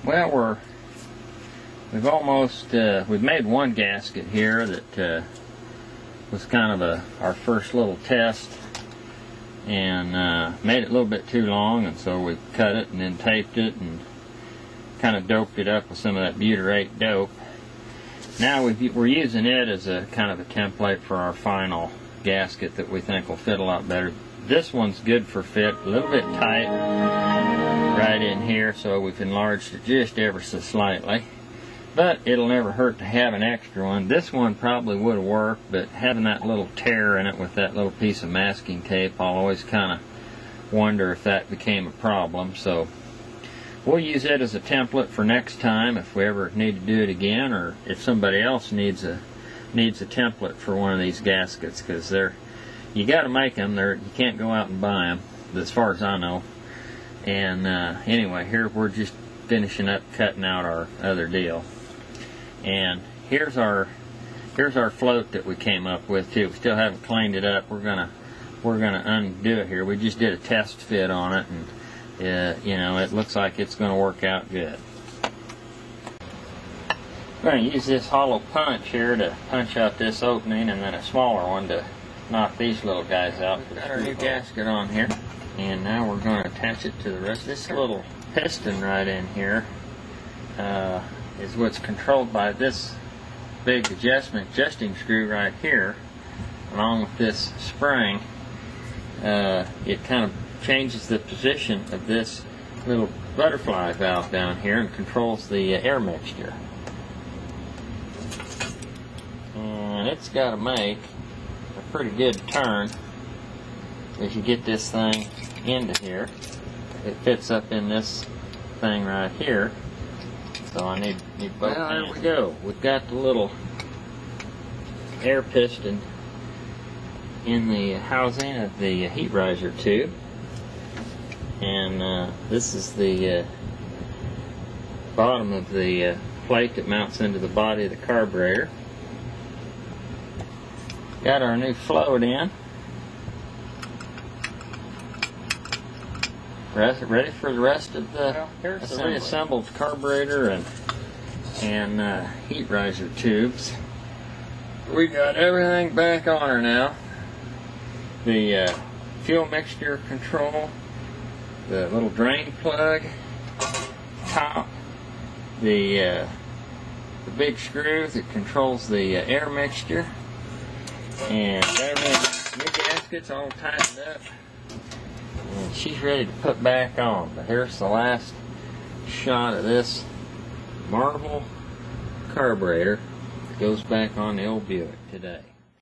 Well, we've made one gasket here that was kind of our first little test, and made it a little bit too long, and so we cut it and then taped it and kind of doped it up with some of that butyrate dope. Now we're using it as a kind of a template for our final gasket that we think will fit a lot better. This one's good for fit, a little bit tight right in here, so we've enlarged it just ever so slightly. But it'll never hurt to have an extra one. This one probably would have worked, but having that little tear in it with that little piece of masking tape, I'll always kind of wonder if that became a problem. So we'll use it as a template for next time if we ever need to do it again, or if somebody else needs a template for one of these gaskets, because you got to make them. You can't go out and buy them, as far as I know. And anyway, here we're just finishing up cutting out our other deal. And here's our float that we came up with too. We still haven't cleaned it up. We're gonna undo it here. We just did a test fit on it, and you know, it looks like it's gonna work out good. We're gonna use this hollow punch here to punch out this opening, and then a smaller one to knock these little guys out. We've got our new gasket on here, and now we're going to attach it to the rest. This little piston right in here is what's controlled by this big adjusting screw right here, along with this spring. It kind of changes the position of this little butterfly valve down here and controls the air mixture. And it's got to make a pretty good turn as you get this thing into here. It fits up in this thing right here, so I need both. Well, there we go. We've got the little air piston in the housing of the heat riser tube, and this is the bottom of the plate that mounts into the body of the carburetor. Got our new float in. Ready for the rest of the reassembled carburetor and heat riser tubes. We got everything back on her now. The fuel mixture control, the little drain plug, top, the big screw that controls the air mixture, and everything. New gaskets all tightened up. And she's ready to put back on. But here's the last shot of this marble carburetor that goes back on the old Buick today.